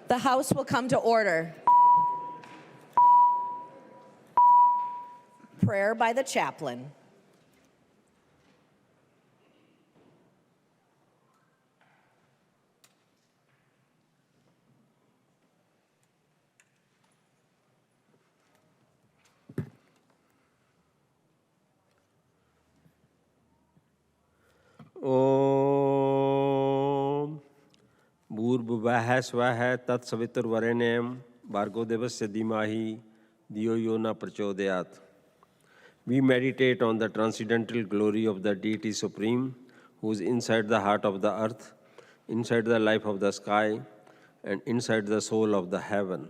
The House will come to order. Prayer by the chaplain. ओम भूर्भुवः स्वः तत्सवितुर्वरेण्यं भार्गो देवस्य धीमहि धियो यो न प्रचोदयात्. We meditate on the transcendental glory of the Deity Supreme, who is inside the heart of the earth, inside the life of the sky, and inside the soul of the heaven.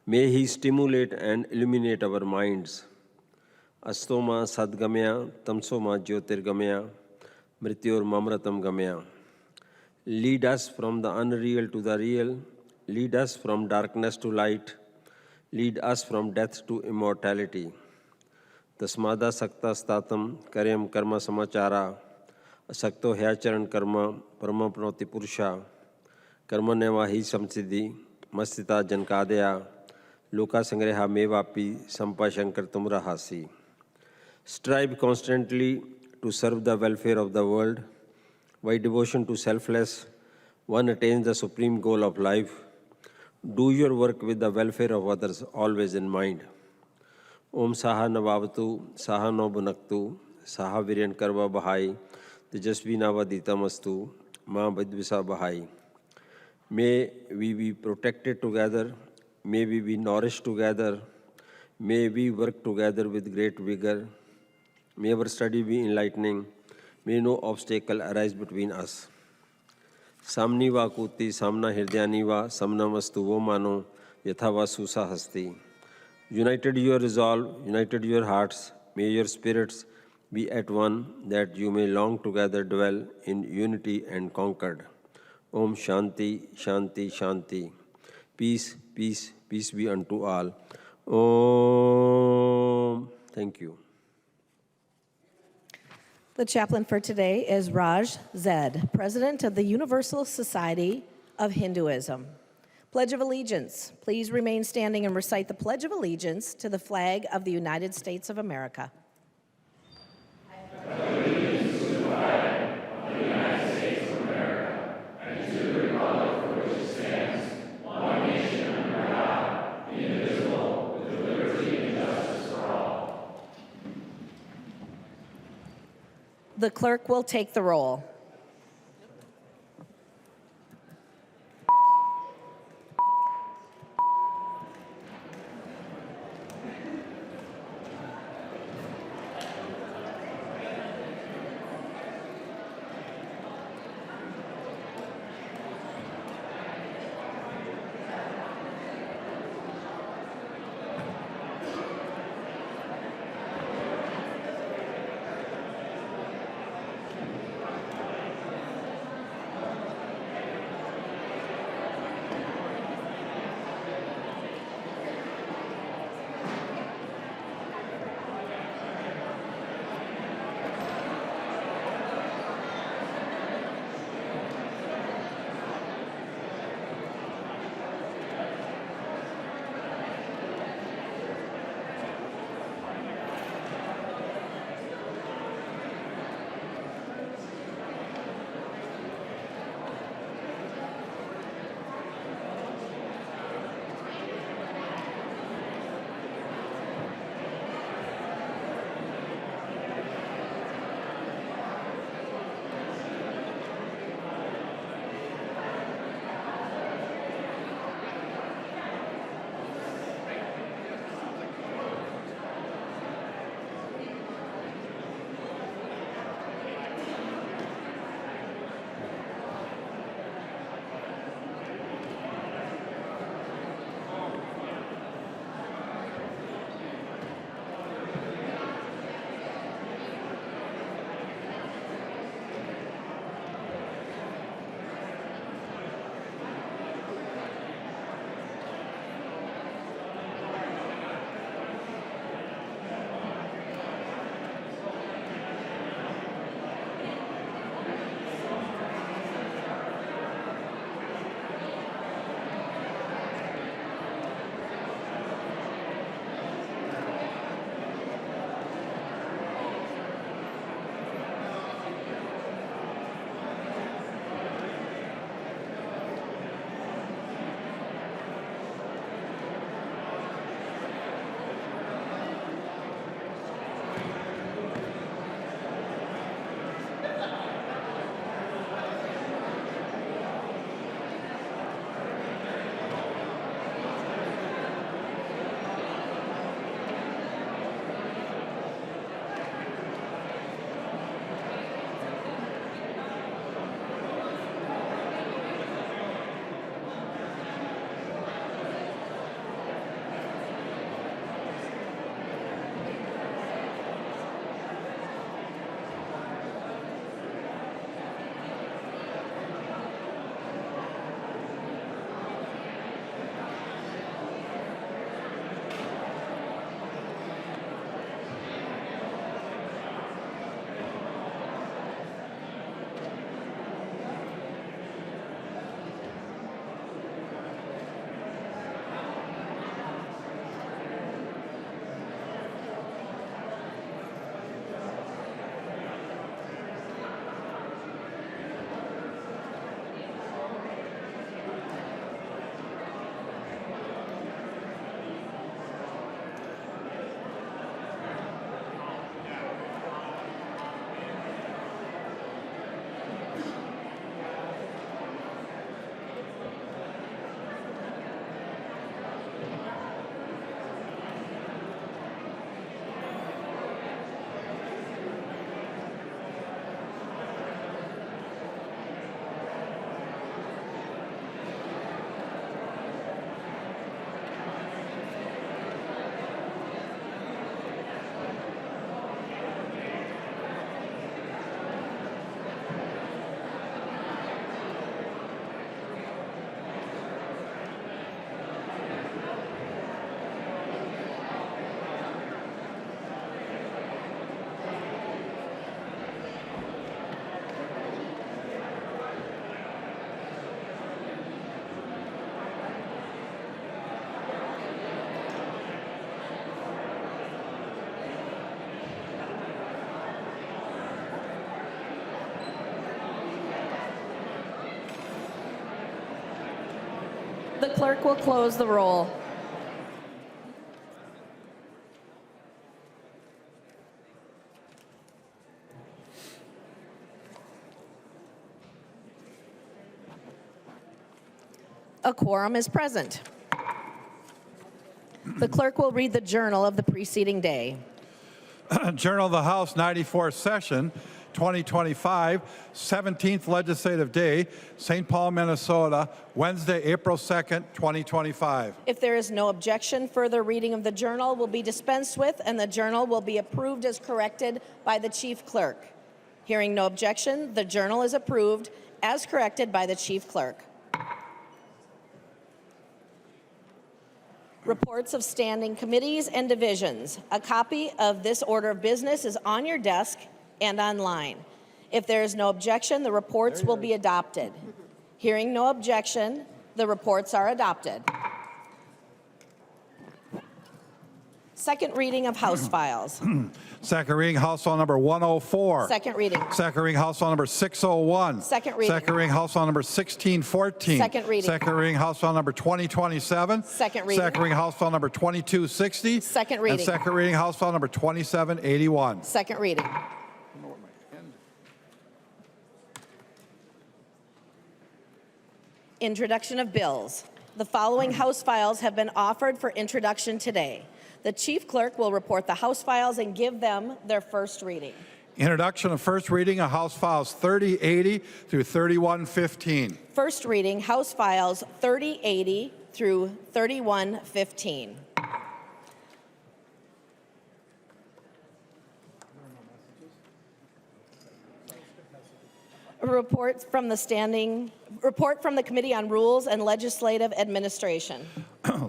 May He stimulate and illuminate our minds. Astoma Sadgamya, Tamsoma Jyotirgamya, Mrityor Mamratam Gamya. Lead us from the unreal to the real. Lead us from darkness to light. Lead us from death to immortality. Tasmada Sakta Statam Karyam Karma Samachara Asakto Hyacharan Karma Parama Pranoti Purusha Karma Neva Hi Samsiddhi Mastita Jankadaya Loka Sangreha Mevapi Sampa Shankar Tumra Hasi. Strive constantly to serve the welfare of the world. By devotion to selfless, one attains the supreme goal of life. Do your work with the welfare of others always in mind. Om Saha Navavatu, Saha No Bunaktu, Saha Viryan Karva Bahai, Tejasvi Navaditamastu, Ma Vidvisa Bahai. May we be protected together, may we be nourished together, may we work together with great vigor, may our study be enlightening, may no obstacle arise between us. Samni va kuti, samna hirdayani va, samnamastu vo mano, yatha va susa hasti. United your resolve, united your hearts, may your spirits be at one, that you may long together dwell in unity and concord. Om Shanti, Shanti, Shanti. Peace, peace, peace be unto all. Om. Thank you. The chaplain for today is Raj Zed, President of the Universal Society of Hinduism. Pledge of Allegiance. Please remain standing and recite the Pledge of Allegiance to the flag of the United States of America. The clerk will take the roll. The clerk will close the roll. A quorum is present. The clerk will read the journal of the preceding day. Journal of the House, 94th Session, 2025, 17th Legislative Day, St. Paul, Minnesota, Wednesday, April 2nd, 2025. If there is no objection, further reading of the journal will be dispensed with, and the journal will be approved as corrected by the chief clerk. Hearing no objection, the journal is approved as corrected by the chief clerk. Reports of standing committees and divisions. A copy of this order of business is on your desk and online. If there is no objection, the reports will be adopted. Hearing no objection, the reports are adopted. Second reading of House files. Second reading, House File number 104. Second reading. Second reading, House File number 601. Second reading. Second reading, House File number 1614. Second reading. Second reading, House File number 2027. Second reading. Second reading, House File number 2260. Second reading. And second reading, House File number 2781. Second reading. Introduction of bills. The following House files have been offered for introduction today. The chief clerk will report the House files and give them their first reading. Introduction of first reading of House Files 3080 through 3115. First reading, House Files 3080 through 3115. A report from the Committee on Rules and Legislative Administration.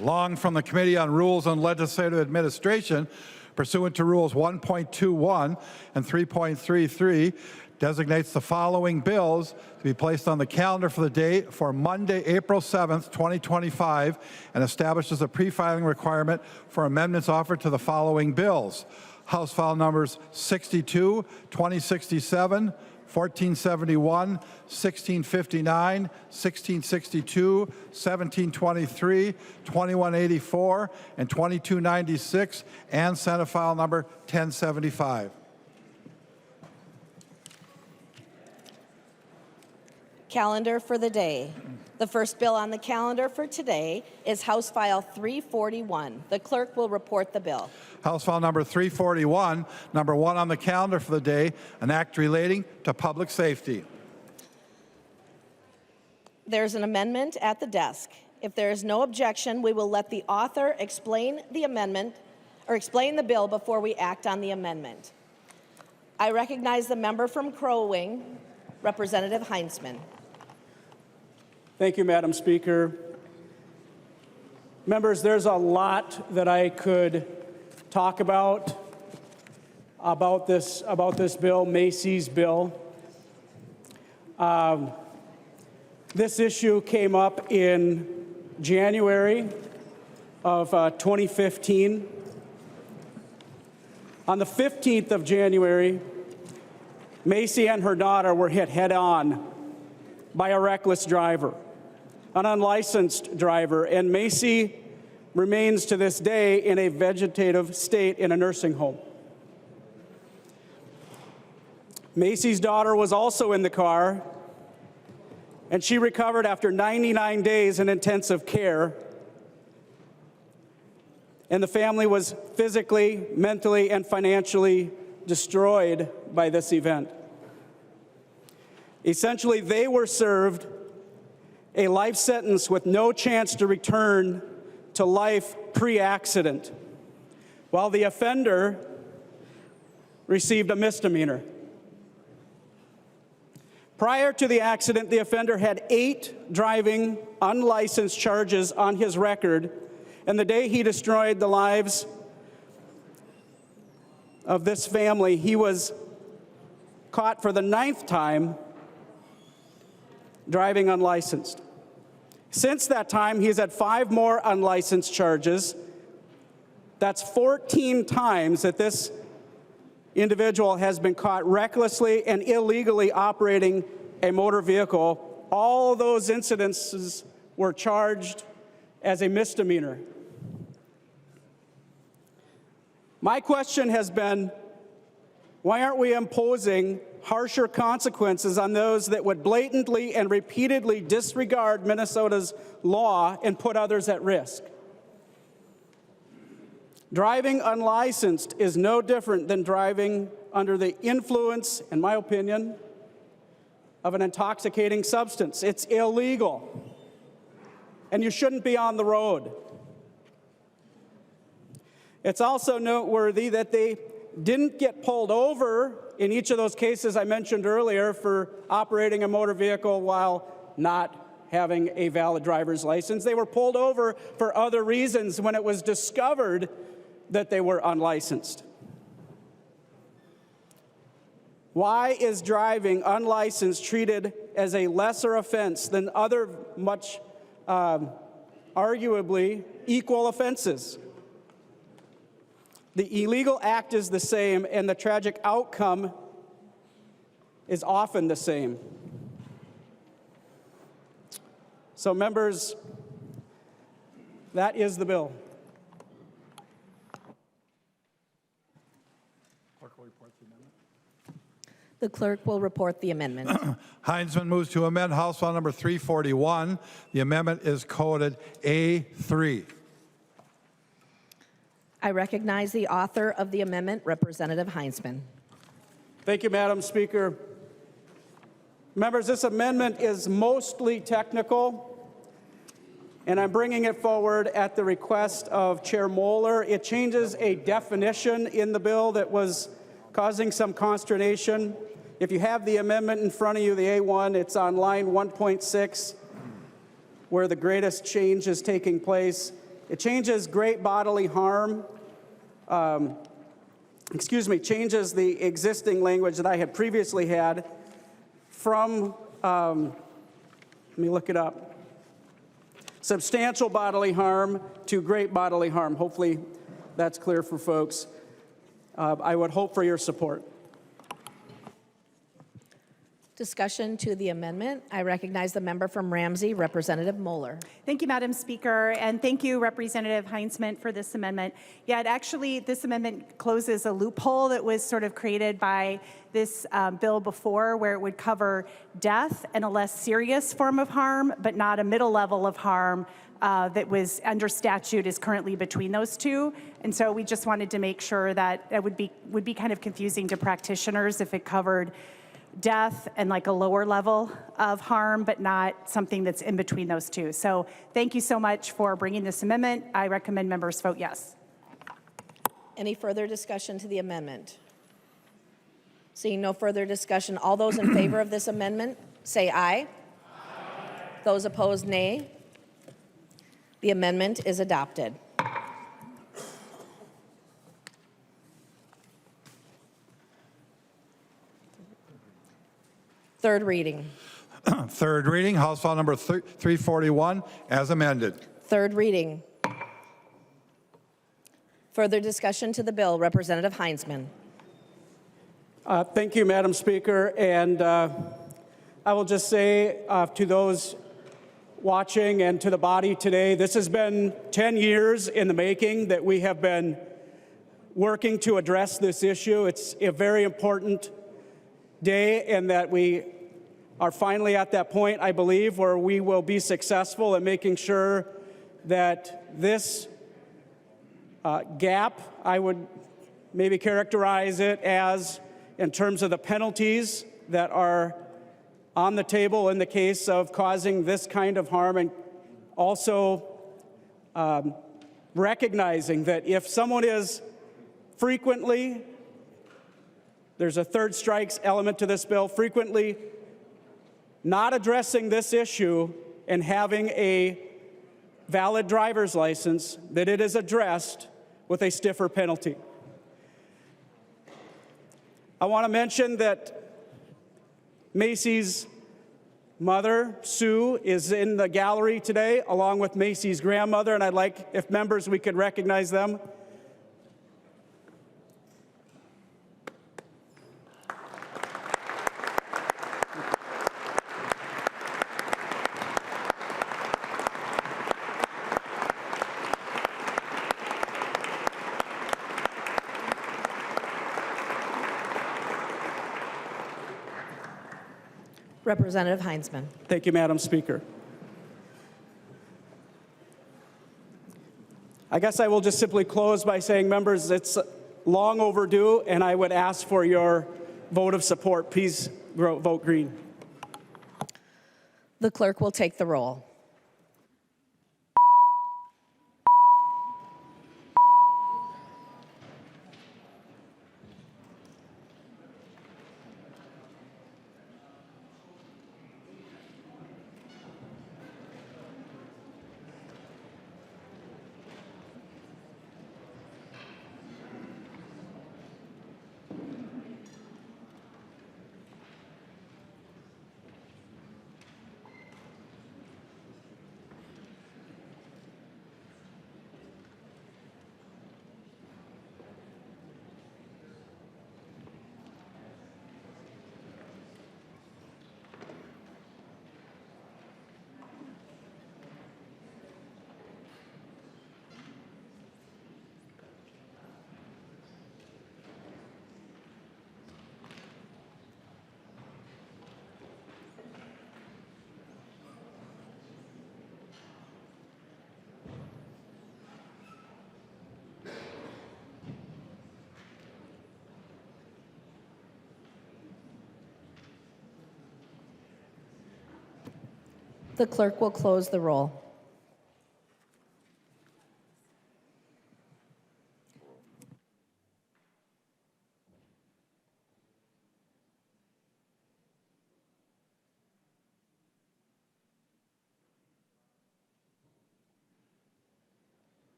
Long from the Committee on Rules and Legislative Administration, pursuant to Rules 1.21 and 3.33, designates the following bills to be placed on the calendar for the day for Monday, April 7th, 2025, and establishes a pre-filing requirement for amendments offered to the following bills. House File numbers 62, 2067, 1471, 1659, 1662, 1723, 2184, and 2296, and Senate File number 1075. Calendar for the day. The first bill on the calendar for today is House File 341. The clerk will report the bill. House File number 341, number 1 on the calendar for the day, an act relating to public safety. There's an amendment at the desk. If there is no objection, we will let the author explain the amendment or explain the bill before we act on the amendment. I recognize the member from Crow Wing, Representative Heintzeman. Thank you, Madam Speaker. Members, there's a lot that I could talk about this bill, Macy's bill. This issue came up in January of 2015. On the 15th of January, Macy and her daughter were hit head-on by a reckless driver, an unlicensed driver, and Macy remains to this day in a vegetative state in a nursing home. Macy's daughter was also in the car, and she recovered after 99 days in intensive care, and the family was physically, mentally, and financially destroyed by this event. Essentially, they were served a life sentence with no chance to return to life pre-accident, while the offender received a misdemeanor. Prior to the accident, the offender had 8 driving unlicensed charges on his record, and the day he destroyed the lives of this family, he was caught for the 9th time driving unlicensed. Since that time, he's had 5 more unlicensed charges. That's 14 times that this individual has been caught recklessly and illegally operating a motor vehicle. All those incidences were charged as a misdemeanor. My question has been, why aren't we imposing harsher consequences on those that would blatantly and repeatedly disregard Minnesota's law and put others at risk? Driving unlicensed is no different than driving under the influence, in my opinion, of an intoxicating substance. It's illegal, and you shouldn't be on the road. It's also noteworthy that they didn't get pulled over in each of those cases I mentioned earlier for operating a motor vehicle while not having a valid driver's license. They were pulled over for other reasons when it was discovered that they were unlicensed. Why is driving unlicensed treated as a lesser offense than other much arguably equal offenses? The illegal act is the same, and the tragic outcome is often the same. So, members, that is the bill. The clerk will report the amendment. Heintzeman moves to amend House File Number 341. The amendment is coded A3. I recognize the author of the amendment, Representative Heintzeman. Thank you, Madam Speaker. Members, this amendment is mostly technical, and I'm bringing it forward at the request of Chair Moeller. It changes a definition in the bill that was causing some consternation. If you have the amendment in front of you, the A1, it's on line 1.6, where the greatest change is taking place. It changes great bodily harm, changes the existing language that I had previously had from, let me look it up, substantial bodily harm to great bodily harm. Hopefully that's clear for folks. I would hope for your support. Discussion to the amendment. I recognize the member from Ramsey, Representative Moeller. Thank you, Madam Speaker, and thank you, Representative Heintzeman, for this amendment. Yeah, this amendment closes a loophole that was sort of created by this bill before, where it would cover death and a less serious form of harm, but not a middle level of harm that was under statute is currently between those two. And so we just wanted to make sure that it would be kind of confusing to practitioners if it covered death and like a lower level of harm, but not something that's in between those two. So thank you so much for bringing this amendment. I recommend members vote yes. Any further discussion to the amendment? Seeing no further discussion, all those in favor of this amendment, say aye. Aye. Those opposed, nay. The amendment is adopted. Third reading. Third reading, House File Number 341, as amended. Third reading. Further discussion to the bill, Representative Heintzeman. Thank you, Madam Speaker. And I will just say to those watching and to the body today, this has been 10 years in the making that we have been working to address this issue. It's a very important day, and that we are finally at that point, I believe, where we will be successful in making sure that this gap, I would maybe characterize it as, in terms of the penalties that are on the table in the case of causing this kind of harm, and also recognizing that if someone is frequently, there's a third strikes element to this bill, frequently not addressing this issue and having a valid driver's license, that it is addressed with a stiffer penalty. I want to mention that Macy's mother, Sue, is in the gallery today, along with Macy's grandmother, and I'd like, if members, we could recognize them. Representative Heintzeman. Thank you, Madam Speaker. I guess I will just simply close by saying, members, it's long overdue, and I would ask for your vote of support. Please vote green. The clerk will take the roll. The clerk will close the roll.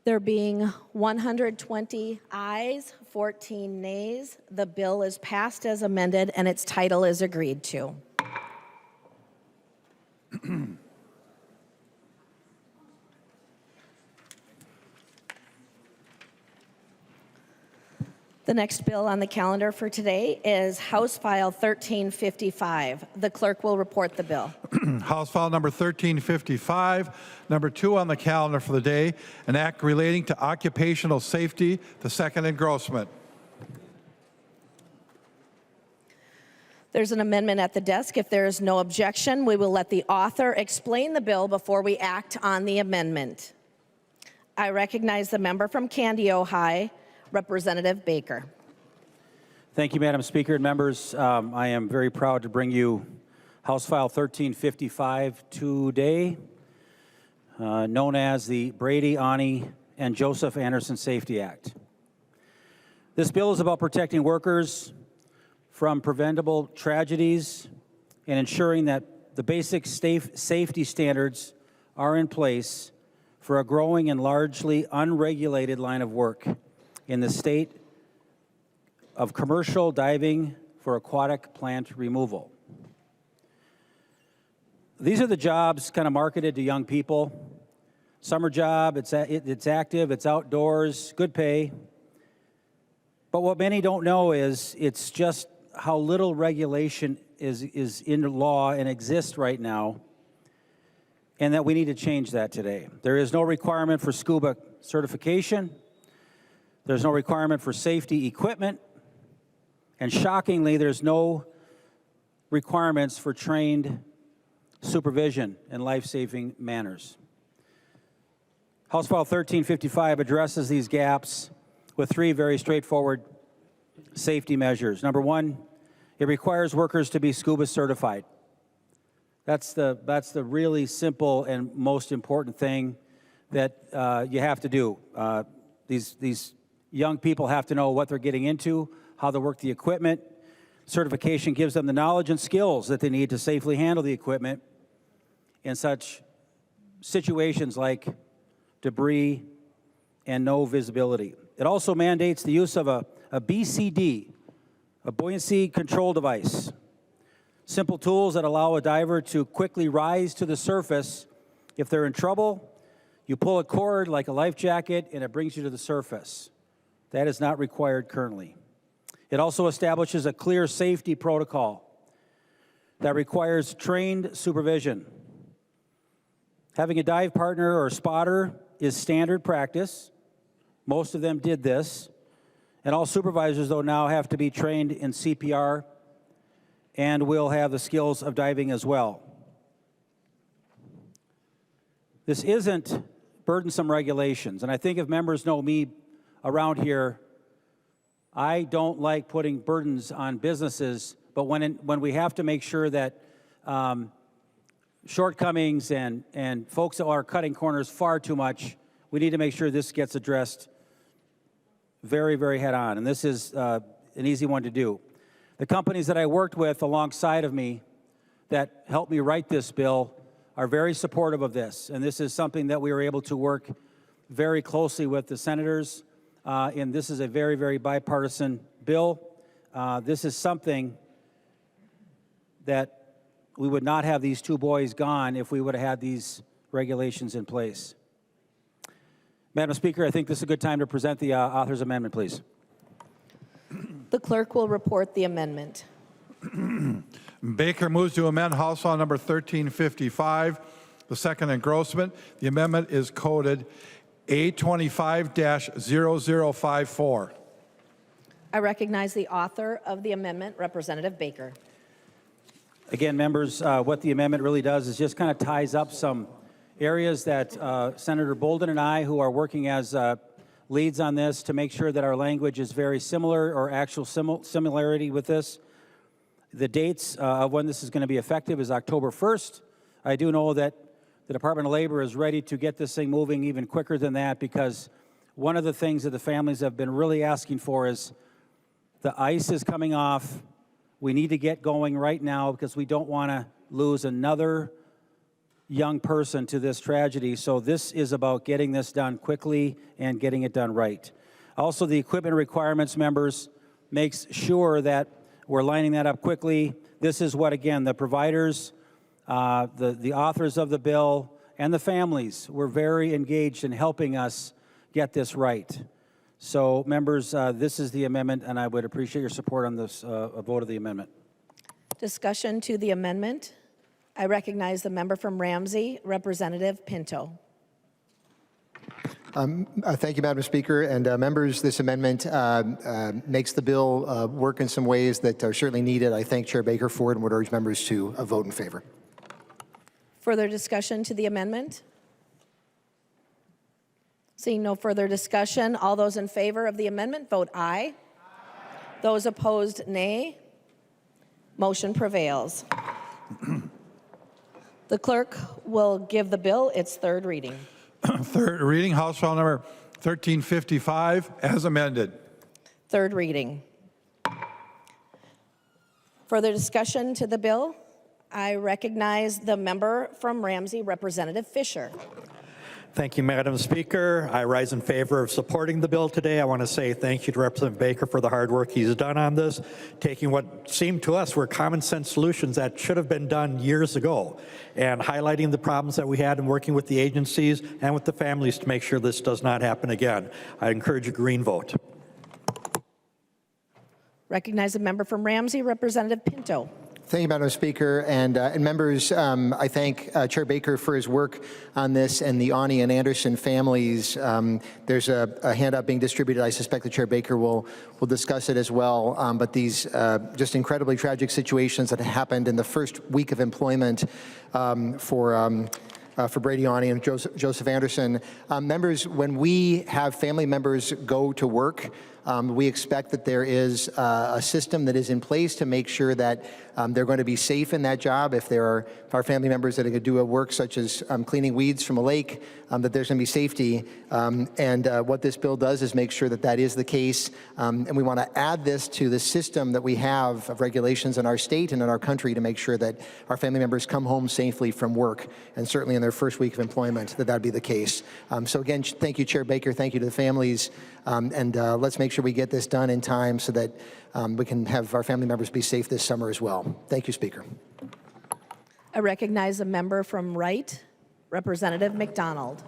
There being 120 ayes, 14 nays, the bill is passed as amended and its title is agreed to. The next bill on the calendar for today is House File 1355. The clerk will report the bill. House File number 1355, number 2 on the calendar for the day, an act relating to occupational safety, the second engrossment. There's an amendment at the desk. If there is no objection, we will let the author explain the bill before we act on the amendment. I recognize the member from Candio High, Representative Baker. Thank you, Madam Speaker and members. I am very proud to bring you House File 1355 today, known as the Brady, Ani, and Joseph Anderson Safety Act. This bill is about protecting workers from preventable tragedies and ensuring that the basic safety standards are in place for a growing and largely unregulated line of work in the state of commercial diving for aquatic plant removal. These are the jobs kind of marketed to young people. Summer job, it's active, it's outdoors, good pay. But what many don't know is it's just how little regulation is in law and exists right now, and that we need to change that today. There is no requirement for scuba certification. There's no requirement for safety equipment. And shockingly, there's no requirements for trained supervision in life-saving manners. House File 1355 addresses these gaps with 3 very straightforward safety measures. Number 1, it requires workers to be scuba certified. That's the really simple and most important thing that you have to do. These young people have to know what they're getting into, how to work the equipment. Certification gives them the knowledge and skills that they need to safely handle the equipment in such situations like debris and no visibility. It also mandates the use of a BCD, a buoyancy control device. Simple tools that allow a diver to quickly rise to the surface. If they're in trouble, you pull a cord like a life jacket and it brings you to the surface. That is not required currently. It also establishes a clear safety protocol that requires trained supervision. Having a dive partner or spotter is standard practice. Most of them did this. And all supervisors, though, now have to be trained in CPR and will have the skills of diving as well. This isn't burdensome regulations, and I think if members know me around here, I don't like putting burdens on businesses, but when we have to make sure that shortcomings and folks that are cutting corners far too much, we need to make sure this gets addressed very, very head on, and this is an easy one to do. The companies that I worked with alongside of me that helped me write this bill are very supportive of this, and this is something that we were able to work very closely with the senators, and this is a very, very bipartisan bill. This is something that we would not have these two boys gone if we would have had these regulations in place. Madam Speaker, I think this is a good time to present the author's amendment, please. The clerk will report the amendment. Baker moves to amend House Law number 1355, the second engrossment. The amendment is coded A25-0054. I recognize the author of the amendment, Representative Baker. Again, members, what the amendment really does is just kind of ties up some areas that Senator Bolden and I, who are working as leads on this, to make sure that our language is very similar or actual similarity with this. The dates of when this is going to be effective is October 1st. I do know that the Department of Labor is ready to get this thing moving even quicker than that, because one of the things that the families have been really asking for is the ice is coming off. We need to get going right now because we don't want to lose another young person to this tragedy. So this is about getting this done quickly and getting it done right. Also, the equipment requirements, members, makes sure that we're lining that up quickly. This is what, again, the providers, the authors of the bill, and the families were very engaged in helping us get this right. So, members, this is the amendment, and I would appreciate your support on this vote of the amendment. Discussion to the amendment. I recognize the member from Ramsey, Representative Pinto. Thank you, Madam Speaker. And members, this amendment makes the bill work in some ways that are certainly needed. I thank Chair Baker for it and would urge members to vote in favor. Further discussion to the amendment? Seeing no further discussion, all those in favor of the amendment vote aye. Aye. Those opposed, nay. Motion prevails. The clerk will give the bill its third reading. Third reading, House File number 1355, as amended. Third reading. Further discussion to the bill? I recognize the member from Ramsey, Representative Fisher. Thank you, Madam Speaker. I rise in favor of supporting the bill today. I want to say thank you to Representative Baker for the hard work he's done on this, taking what seemed to us were common sense solutions that should have been done years ago, and highlighting the problems that we had in working with the agencies and with the families to make sure this does not happen again. I encourage a green vote. Recognize the member from Ramsey, Representative Pinto. Thank you, Madam Speaker. And members, I thank Chair Baker for his work on this and the Ani and Anderson families. There's a handout being distributed. I suspect that Chair Baker will discuss it as well. But these just incredibly tragic situations that happened in the first week of employment for Brady Ani and Joseph Anderson. Members, when we have family members go to work, we expect that there is a system that is in place to make sure that they're going to be safe in that job. If there are our family members that are going to do a work such as cleaning weeds from a lake, that there's going to be safety. What this bill does is make sure that that is the case. And we want to add this to the system that we have of regulations in our state and in our country to make sure that our family members come home safely from work, and certainly in their first week of employment, that be the case. So again, thank you, Chair Baker. Thank you to the families. Let's make sure we get this done in time so that we can have our family members be safe this summer as well. Thank you, Speaker. I recognize a member from Wright, Representative McDonald.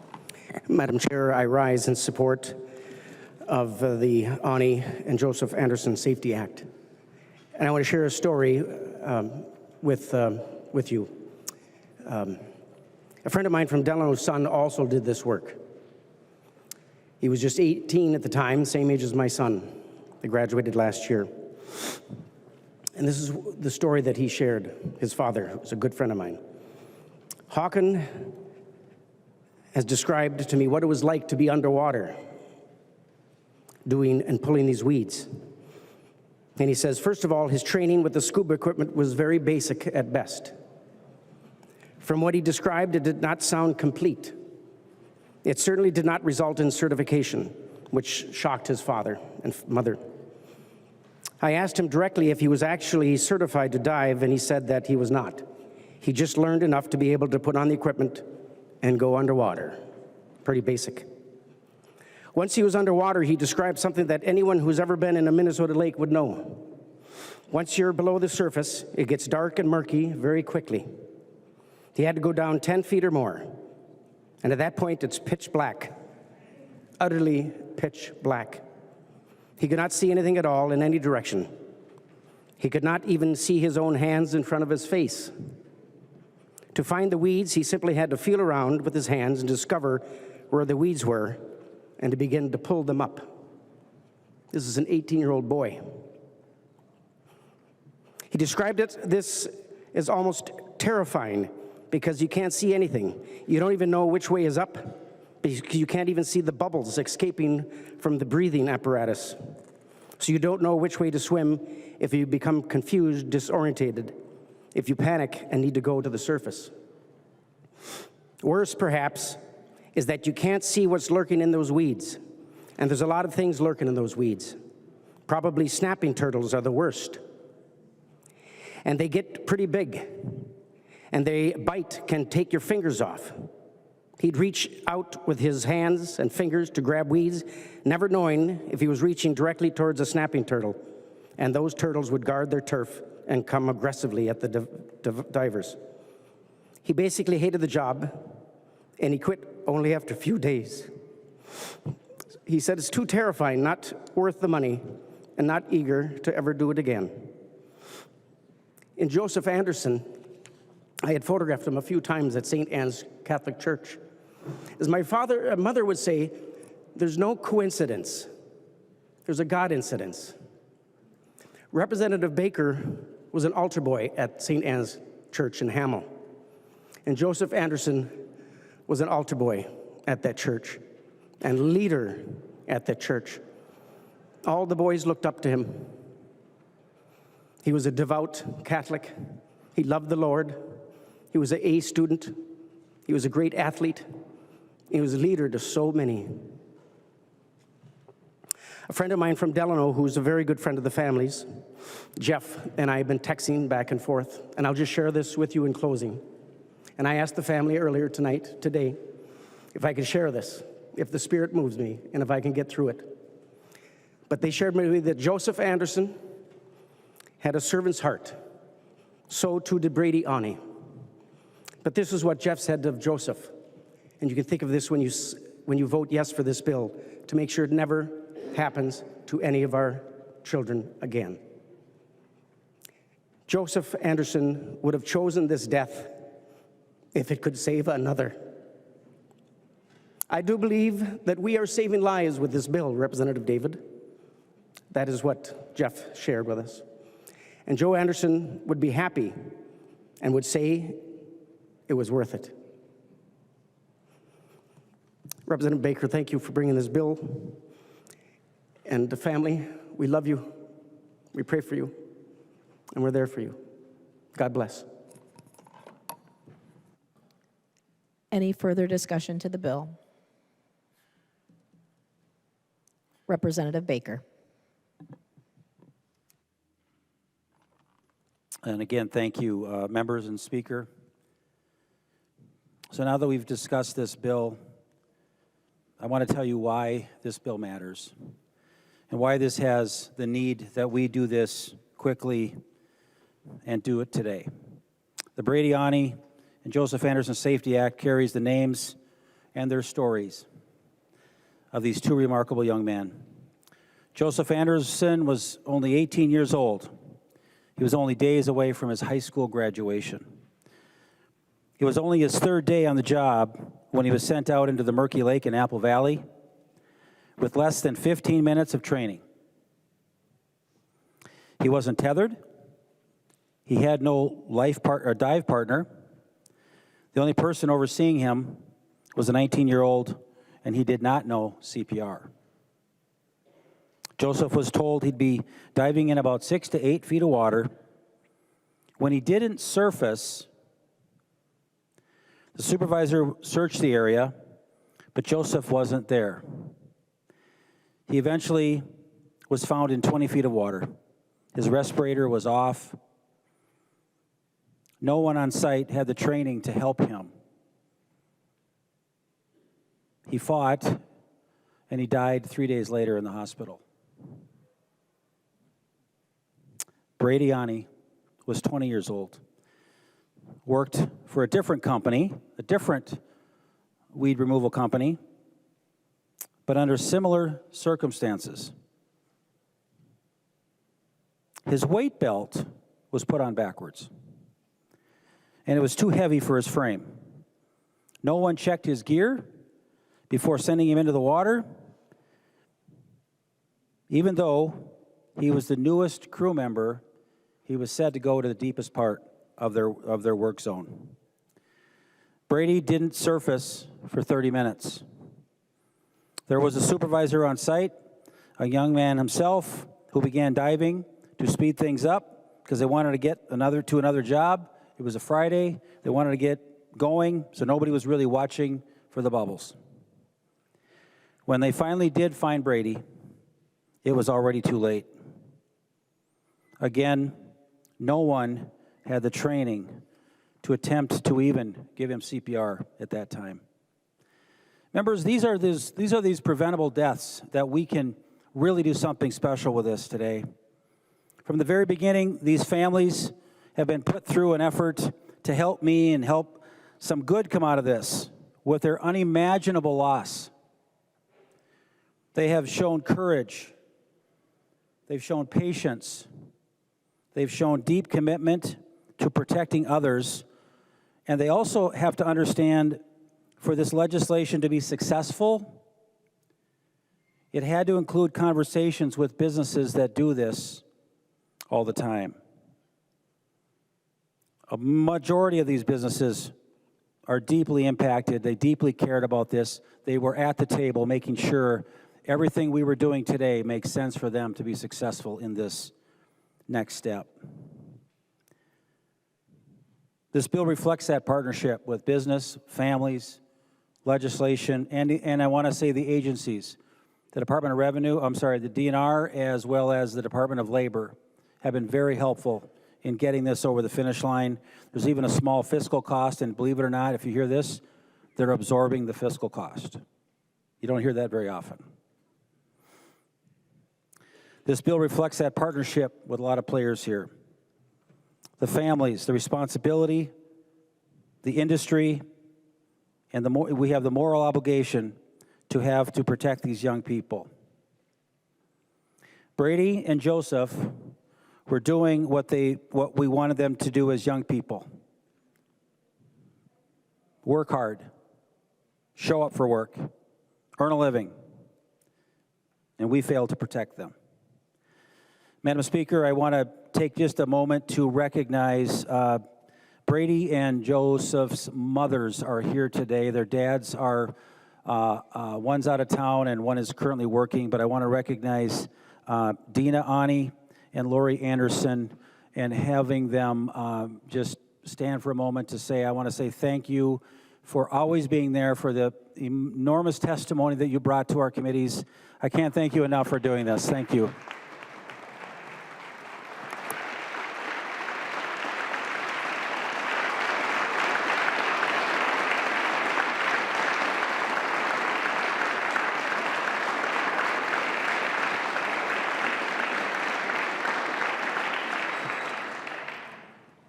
Madam Chair, I rise in support of the Ani and Joseph Anderson Safety Act. And I want to share a story with you. A friend of mine from Delano's son also did this work. He was just 18 at the time, same age as my son. that graduated last year. And this is the story that he shared, his father, who was a good friend of mine. Håkan has described to me what it was like to be underwater doing and pulling these weeds. And he says, first of all, his training with the scuba equipment was very basic at best. From what he described, it did not sound complete. It certainly did not result in certification, which shocked his father and mother. I asked him directly if he was actually certified to dive, and he said that he was not. He just learned enough to be able to put on the equipment and go underwater. Pretty basic. Once he was underwater, he described something that anyone who's ever been in a Minnesota lake would know. Once you're below the surface, it gets dark and murky very quickly. He had to go down 10 feet or more. And at that point, it's pitch black, utterly pitch black. He could not see anything at all in any direction. He could not even see his own hands in front of his face. To find the weeds, he simply had to feel around with his hands and discover where the weeds were and to begin to pull them up. This is an 18-year-old boy. He described this as almost terrifying because you can't see anything. You don't even know which way is up because you can't even see the bubbles escaping from the breathing apparatus. So you don't know which way to swim if you become confused, disorientated, if you panic and need to go to the surface. Worse, perhaps, is that you can't see what's lurking in those weeds. And there's a lot of things lurking in those weeds. Probably snapping turtles are the worst. And they get pretty big. And they bite, can take your fingers off. He'd reach out with his hands and fingers to grab weeds, never knowing if he was reaching directly towards a snapping turtle. And those turtles would guard their turf and come aggressively at the divers. He basically hated the job, and he quit only after a few days. He said it's too terrifying, not worth the money, and not eager to ever do it again. In Joseph Anderson, I had photographed him a few times at St. Anne's Catholic Church. As my mother would say, there's no coincidence. There's a God incidence. Representative Baker was an altar boy at St. Anne's Church in Hamel. And Joseph Anderson was an altar boy at that church and leader at that church. All the boys looked up to him. He was a devout Catholic. He loved the Lord. He was an A student. He was a great athlete. He was a leader to so many. A friend of mine from Delano, who's a very good friend of the family's, Jeff, and I have been texting back and forth, and I'll just share this with you in closing. And I asked the family earlier today, if I could share this, if the Spirit moves me, and if I can get through it. But they shared with me that Joseph Anderson had a servant's heart. So too did Brady Ani. But this is what Jeff said of Joseph. And you can think of this when you vote yes for this bill, to make sure it never happens to any of our children again. Joseph Anderson would have chosen this death if it could save another. I do believe that we are saving lives with this bill, Representative David. That is what Jeff shared with us. And Joe Anderson would be happy and would say it was worth it. Representative Baker, thank you for bringing this bill. And the family, we love you. We pray for you. And we're there for you. God bless. Any further discussion to the bill? Representative Baker. And again, thank you, members and speaker. So now that we've discussed this bill, I want to tell you why this bill matters and why this has the need that we do this quickly and do it today. The Brady Ani and Joseph Anderson Safety Act carries the names and their stories of these two remarkable young men. Joseph Anderson was only 18 years old. He was only days away from his high school graduation. It was only his third day on the job when he was sent out into the murky lake in Apple Valley with less than 15 minutes of training. He wasn't tethered. He had no dive partner. The only person overseeing him was a 19-year-old, and he did not know CPR. Joseph was told he'd be diving in about 6 to 8 feet of water. When he didn't surface, the supervisor searched the area, but Joseph wasn't there. He eventually was found in 20 feet of water. His respirator was off. No one on site had the training to help him. He fought, and he died 3 days later in the hospital. Brady Ani was 20 years old, worked for a different company, a different weed removal company, but under similar circumstances. His weight belt was put on backwards, and it was too heavy for his frame. No one checked his gear before sending him into the water, even though he was the newest crew member. He was said to go to the deepest part of their work zone. Brady didn't surface for 30 minutes. There was a supervisor on site, a young man himself, who began diving to speed things up because they wanted to get to another job. It was a Friday. They wanted to get going, so nobody was really watching for the bubbles. When they finally did find Brady, it was already too late. Again, no one had the training to attempt to even give him CPR at that time. Members, these are these preventable deaths that we can really do something special with this today. From the very beginning, these families have been put through an effort to help me and help some good come out of this with their unimaginable loss. They have shown courage. They've shown patience. They've shown deep commitment to protecting others. And they also have to understand, for this legislation to be successful, it had to include conversations with businesses that do this all the time. A majority of these businesses are deeply impacted. They deeply cared about this. They were at the table making sure everything we were doing today makes sense for them to be successful in this next step. This bill reflects that partnership with business, families, legislation, and I want to say the agencies. The Department of Revenue, the DNR, as well as the Department of Labor have been very helpful in getting this over the finish line. There's even a small fiscal cost, and believe it or not, if you hear this, they're absorbing the fiscal cost. You don't hear that very often. This bill reflects that partnership with a lot of players here. The families, the responsibility, the industry, and we have the moral obligation to protect these young people. Brady and Joseph were doing what we wanted them to do as young people. Work hard, show up for work, earn a living, and we failed to protect them. Madam Speaker, I want to take just a moment to recognize Brady and Joseph's mothers are here today. Their dads are, one's out of town and one is currently working, but I want to recognize Dina Ani and Lori Anderson and having them just stand for a moment to say, I want to say thank you for always being there, for the enormous testimony that you brought to our committees. I can't thank you enough for doing this. Thank you.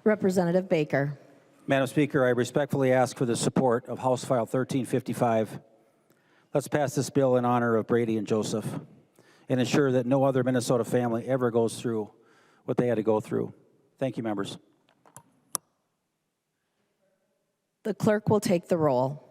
Representative Baker. Madam Speaker, I respectfully ask for the support of House File 1355. Let's pass this bill in honor of Brady and Joseph and ensure that no other Minnesota family ever goes through what they had to go through. Thank you, members. The clerk will take the roll.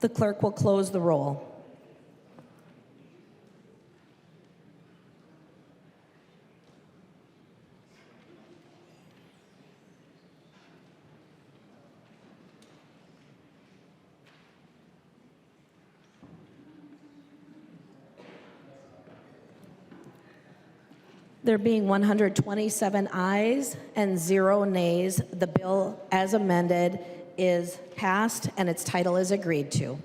The clerk will close the roll. There being 127 ayes and 0 nays, the bill as amended is passed and its title is agreed to.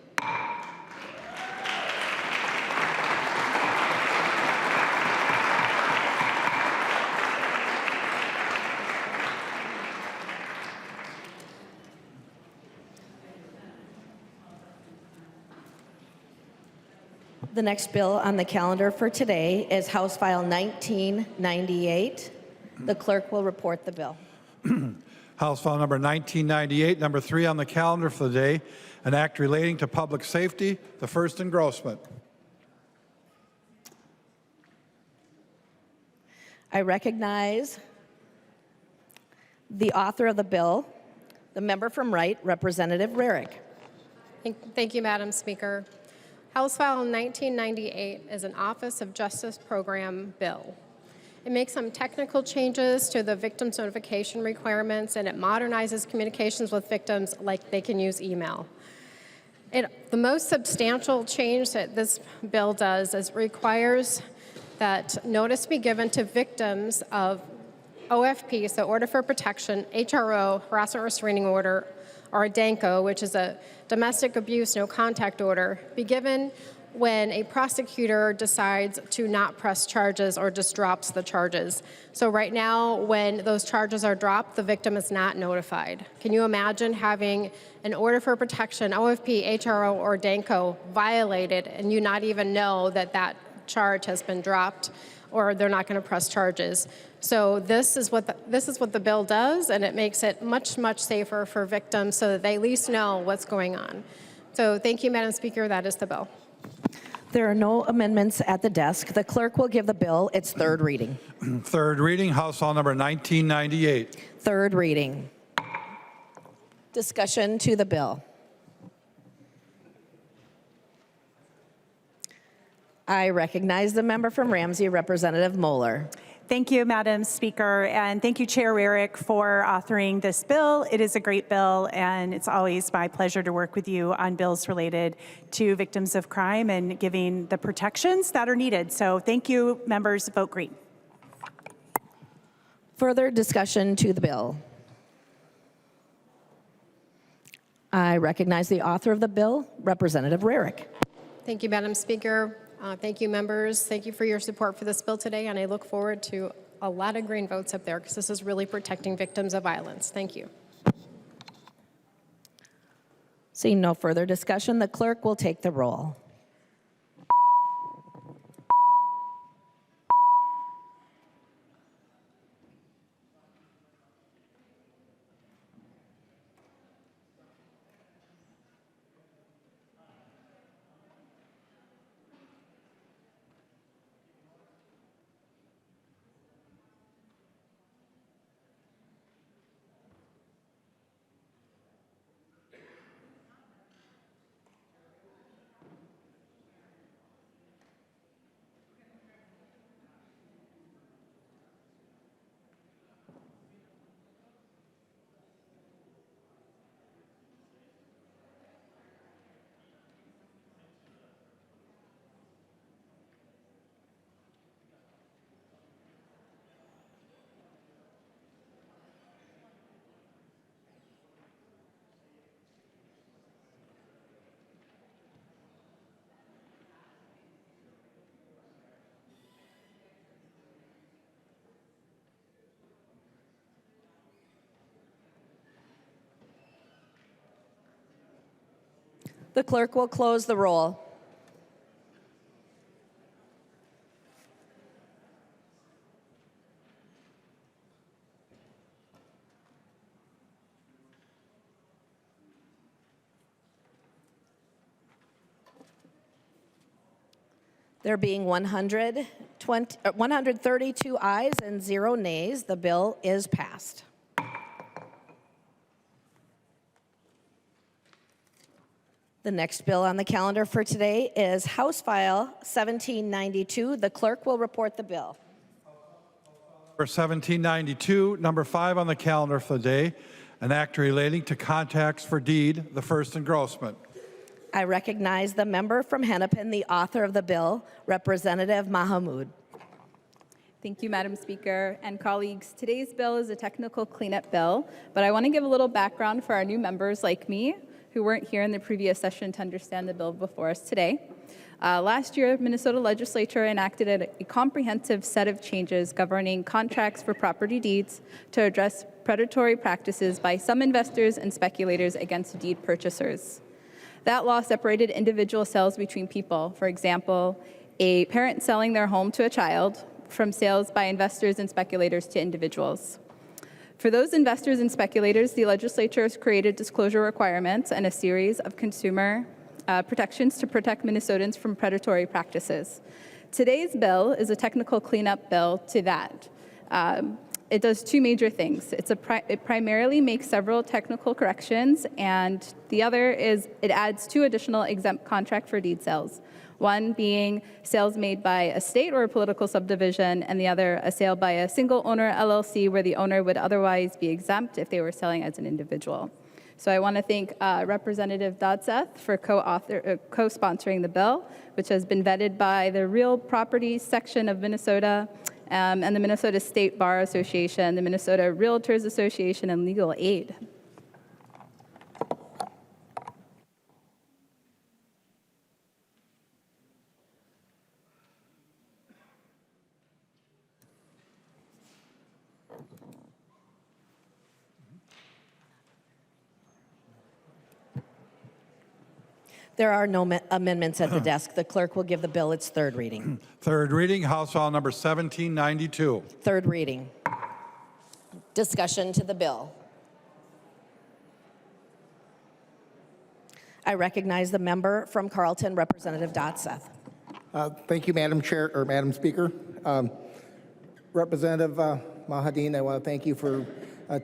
The next bill on the calendar for today is House File 1998. The clerk will report the bill. House File number 1998, number 3 on the calendar for the day, an act relating to public safety, the first engrossment. I recognize the author of the bill, the member from Wright, Representative Rarick. Thank you, Madam Speaker. House File 1998 is an Office of Justice Program bill. It makes some technical changes to the victims notification requirements, and it modernizes communications with victims like they can use email. The most substantial change that this bill does is requires that notice be given to victims of OFP, so Order for Protection, HRO, Harassment Restraining Order, or a DANCO, which is a Domestic Abuse No Contact Order, be given when a prosecutor decides to not press charges or just drops the charges. So right now, when those charges are dropped, the victim is not notified. Can you imagine having an Order for Protection, OFP, HRO, or DANCO violated and you not even know that that charge has been dropped or they're not going to press charges? So this is what the bill does, and it makes it much, much safer for victims so that they at least know what's going on. So thank you, Madam Speaker. That is the bill. There are no amendments at the desk. The clerk will give the bill its third reading. Third reading, House File number 1998. Third reading. Discussion to the bill. I recognize the member from Ramsey, Representative Moeller. Thank you, Madam Speaker, and thank you, Chair Rarick, for authoring this bill. It is a great bill, and it's always my pleasure to work with you on bills related to victims of crime and giving the protections that are needed. So thank you, members. Vote green. Further discussion to the bill. I recognize the author of the bill, Representative Rarick. Thank you, Madam Speaker. Thank you, members. Thank you for your support for this bill today, and I look forward to a lot of green votes up there because this is really protecting victims of violence. Thank you. Seeing no further discussion, the clerk will take the roll. The clerk will close the roll. There being 132 ayes and 0 nays, the bill is passed. The next bill on the calendar for today is House File 1792. The clerk will report the bill. For 1792, number 5 on the calendar for the day, an act relating to contracts for deed, the first engrossment. I recognize the member from Hennepin, the author of the bill, Representative Mahamoud. Thank you, Madam Speaker and colleagues. Today's bill is a technical cleanup bill, but I want to give a little background for our new members like me who weren't here in the previous session to understand the bill before us today. Last year, Minnesota legislature enacted a comprehensive set of changes governing contracts for property deeds to address predatory practices by some investors and speculators against deed purchasers. That law separated individual sales between people. For example, a parent selling their home to a child from sales by investors and speculators to individuals. For those investors and speculators, the legislature has created disclosure requirements and a series of consumer protections to protect Minnesotans from predatory practices. Today's bill is a technical cleanup bill to that. It does two major things. It primarily makes several technical corrections, and the other is it adds 2 additional exempt contract for deed sales. One being sales made by a state or a political subdivision, and the other a sale by a single owner LLC where the owner would otherwise be exempt if they were selling as an individual. So I want to thank Representative Dodseth for co-sponsoring the bill, which has been vetted by the Real Property section of Minnesota and the Minnesota State Bar Association, the Minnesota Realtors Association, and Legal Aid. There are no amendments at the desk. The clerk will give the bill its third reading. Third reading, House File number 1792. Third reading. Discussion to the bill. I recognize the member from Carlton, Representative Dodseth. Thank you, Madam Chair, or Madam Speaker. Representative Mahadine, I want to thank you for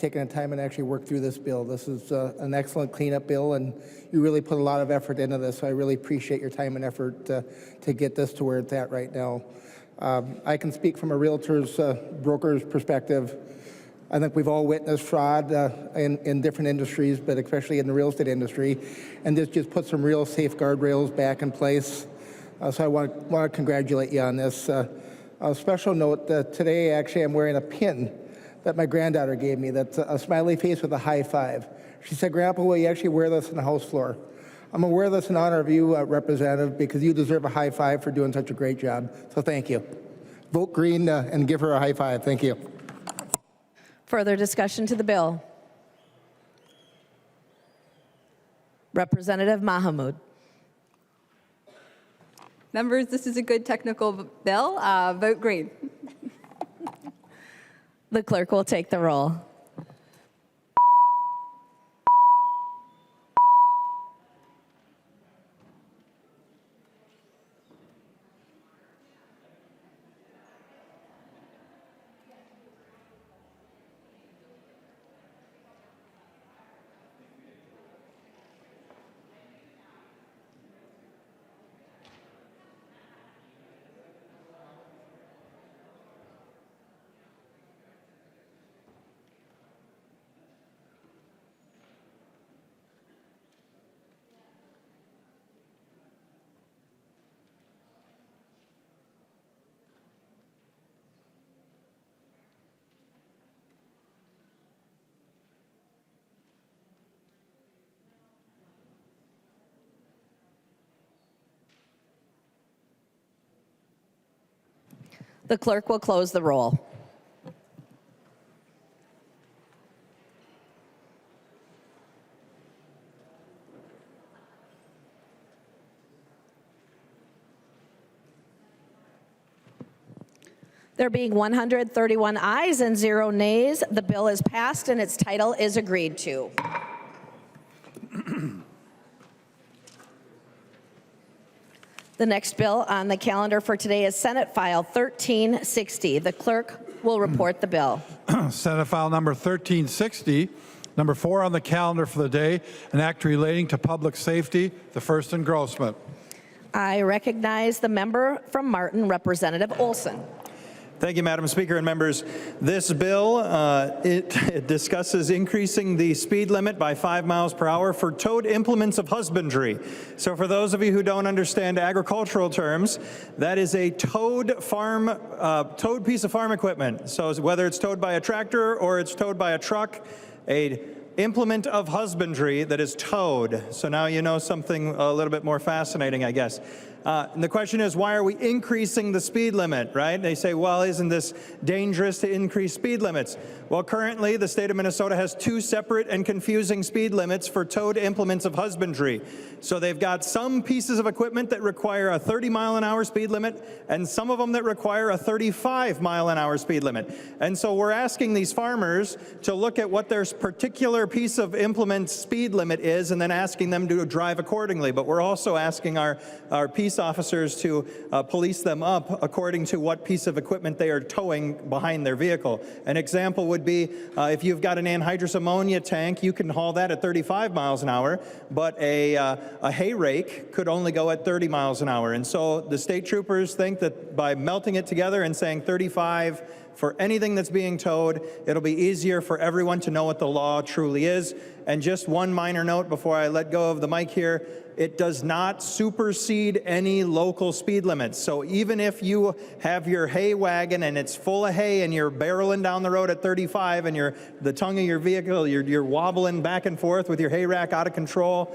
taking the time and actually work through this bill. This is an excellent cleanup bill, and you really put a lot of effort into this, so I really appreciate your time and effort to get this to where it's at right now. I can speak from a realtor's, broker's perspective. I think we've all witnessed fraud in different industries, but especially in the real estate industry, and this just put some real safeguard rails back in place. So I want to congratulate you on this. A special note, today actually I'm wearing a pin that my granddaughter gave me. That's a smiley face with a high five. She said, "Grandpa, will you actually wear this on the House floor?" I'm going to wear this in honor of you, Representative, because you deserve a high five for doing such a great job. So thank you. Vote green and give her a high five. Thank you. Further discussion to the bill. Representative Mahamoud. Members, this is a good technical bill. Vote green. The clerk will take the roll. The clerk will close the roll. There being 131 ayes and 0 nays, the bill is passed and its title is agreed to. The next bill on the calendar for today is Senate File 1360. The clerk will report the bill. Senate File number 1360, Number 4 on the calendar for the day, an act relating to public safety, the first engrossment. I recognize the member from Martin, Representative Olson. Thank you, Madam Speaker and members. This bill, it discusses increasing the speed limit by 5 miles per hour for towed implements of husbandry. So for those of you who don't understand agricultural terms, that is a towed piece of farm equipment. So whether it's towed by a tractor or it's towed by a truck, a implement of husbandry that is towed. So now you know something a little bit more fascinating, I guess. And the question is, why are we increasing the speed limit, right? They say, well, isn't this dangerous to increase speed limits? Well, currently, the state of Minnesota has 2 separate and confusing speed limits for towed implements of husbandry. So they've got some pieces of equipment that require a 30-mile-an-hour speed limit, and some of them that require a 35-mile-an-hour speed limit. And so we're asking these farmers to look at what their particular piece of implement speed limit is, and then asking them to drive accordingly. But we're also asking our peace officers to police them up according to what piece of equipment they are towing behind their vehicle. An example would be if you've got an anhydrous ammonia tank, you can haul that at 35 miles an hour, but a hay rake could only go at 30 miles an hour. And so the state troopers think that by melting it together and saying 35 for anything that's being towed, it'll be easier for everyone to know what the law truly is. And just one minor note before I let go of the mic here, it does not supersede any local speed limits. So even if you have your hay wagon and it's full of hay and you're barreling down the road at 35 and the tongue of your vehicle, you're wobbling back and forth with your hay rack out of control,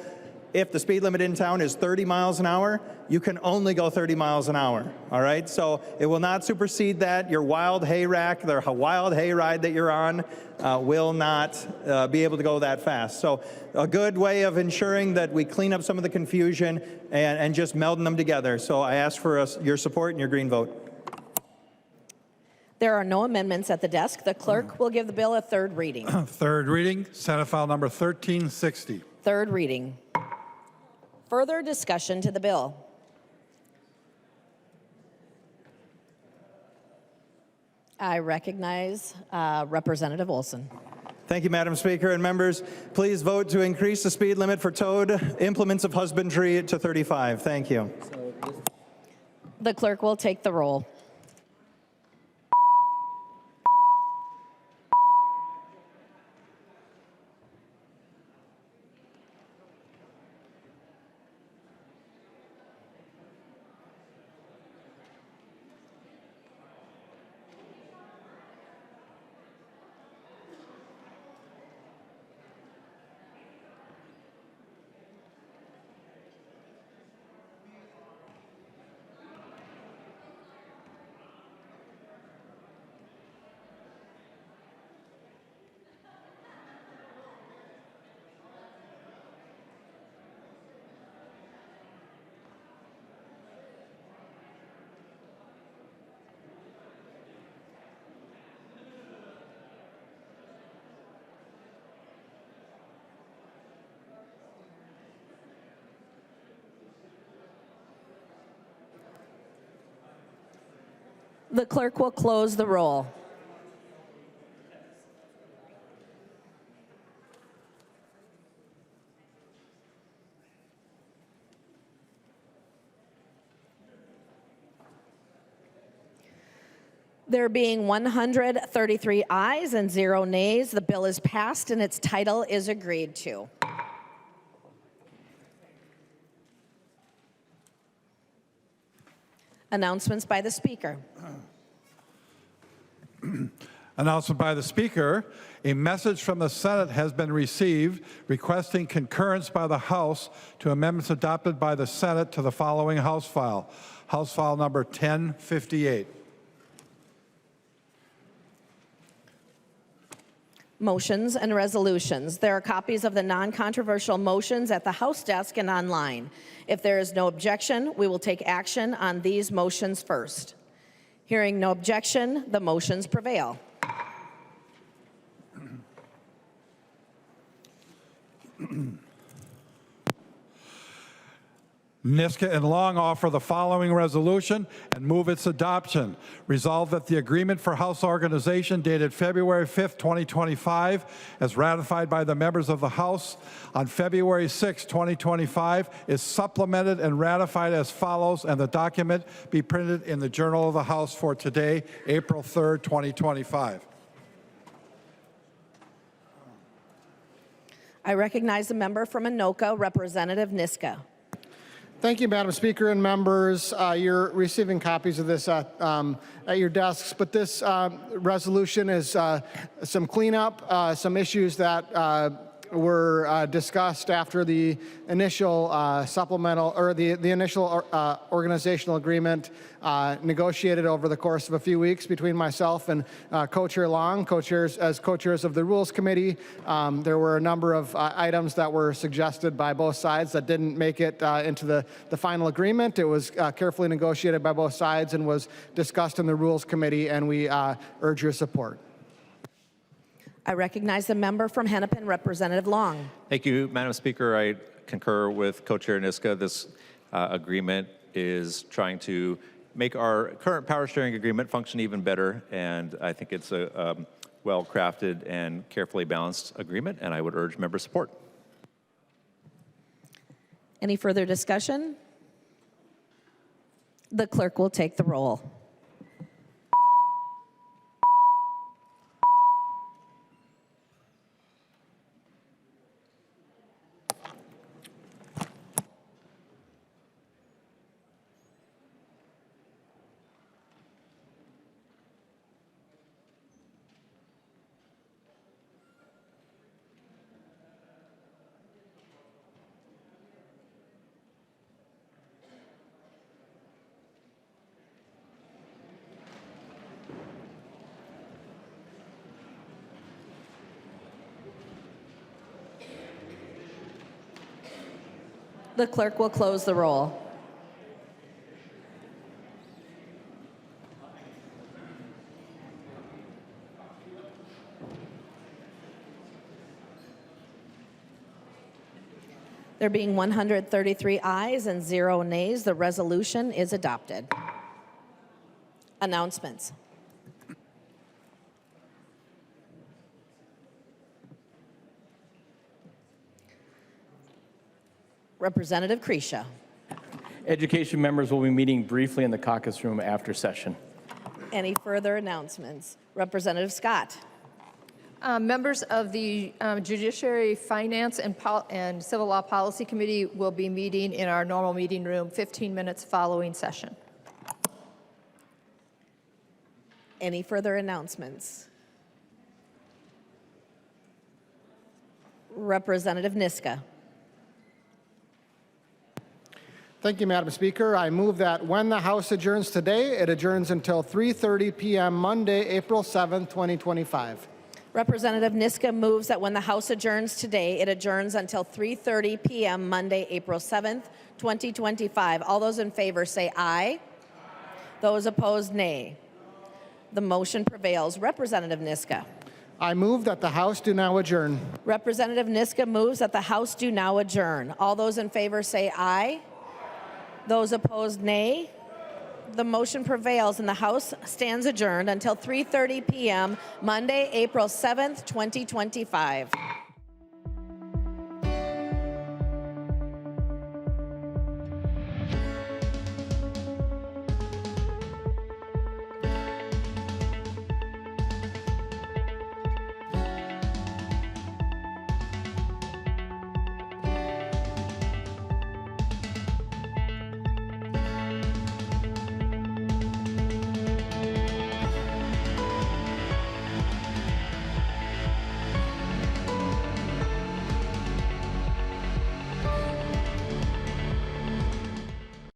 if the speed limit in town is 30 miles an hour, you can only go 30 miles an hour, all right? So it will not supersede that. Your wild hay rack, the wild hay ride that you're on will not be able to go that fast. So a good way of ensuring that we clean up some of the confusion and just melding them together. So I ask for your support and your green vote. There are no amendments at the desk. The clerk will give the bill a third reading. Third reading, Senate File Number 1360. Third reading. Further discussion to the bill. I recognize Representative Olson. Thank you, Madam Speaker and members. Please vote to increase the speed limit for towed implements of husbandry to 35. Thank you. The clerk will take the roll. The clerk will close the roll. There being 133 ayes and 0 nays, the bill is passed and its title is agreed to. Announcements by the Speaker. Announcement by the Speaker. A message from the Senate has been received requesting concurrence by the House to amendments adopted by the Senate to the following House File. House File Number 1058. Motions and resolutions. There are copies of the non-controversial motions at the House desk and online. If there is no objection, we will take action on these motions first. Hearing no objection, the motions prevail. Niska and Long offer the following resolution and move its adoption. Resolved that the agreement for House organization dated February 5th, 2025, as ratified by the members of the House on February 6, 2025, is supplemented and ratified as follows, and the document be printed in the Journal of the House for today, April 3rd, 2025. I recognize the member from Anoka, Representative Niska. Thank you, Madam Speaker and members. You're receiving copies of this at your desks, but this resolution is some cleanup, some issues that were discussed after the initial supplemental or the initial organizational agreement negotiated over the course of a few weeks between myself and Co-Chair Long, as co-chairs of the Rules Committee. There were a number of items that were suggested by both sides that didn't make it into the final agreement. It was carefully negotiated by both sides and was discussed in the Rules Committee, and we urge your support. I recognize the member from Hennepin, Representative Long. Thank you, Madam Speaker. I concur with Co-Chair Niska. This agreement is trying to make our current power sharing agreement function even better, and I think it's a well-crafted and carefully balanced agreement, and I would urge member support. Any further discussion? The clerk will take the roll. The clerk will close the roll. There being 133 ayes and 0 nays, the resolution is adopted. Announcements. Representative Kresha. Education members will be meeting briefly in the caucus room after session. Any further announcements? Representative Scott. Members of the Judiciary, Finance, and Civil Law Policy Committee will be meeting in our normal meeting room 15 minutes following session. Any further announcements? Representative Niska. Thank you, Madam Speaker. I move that when the House adjourns today, it adjourns until 3:30 p.m. Monday, April 7th, 2025. Representative Niska moves that when the House adjourns today, it adjourns until 3:30 p.m. Monday, April 7th, 2025. All those in favor say aye. Those opposed, nay. The motion prevails. Representative Niska. I move that the House do now adjourn. Representative Niska moves that the House do now adjourn. All those in favor say aye. Those opposed, nay. The motion prevails and the House stands adjourned until 3:30 p.m. Monday, April 7th, 2025.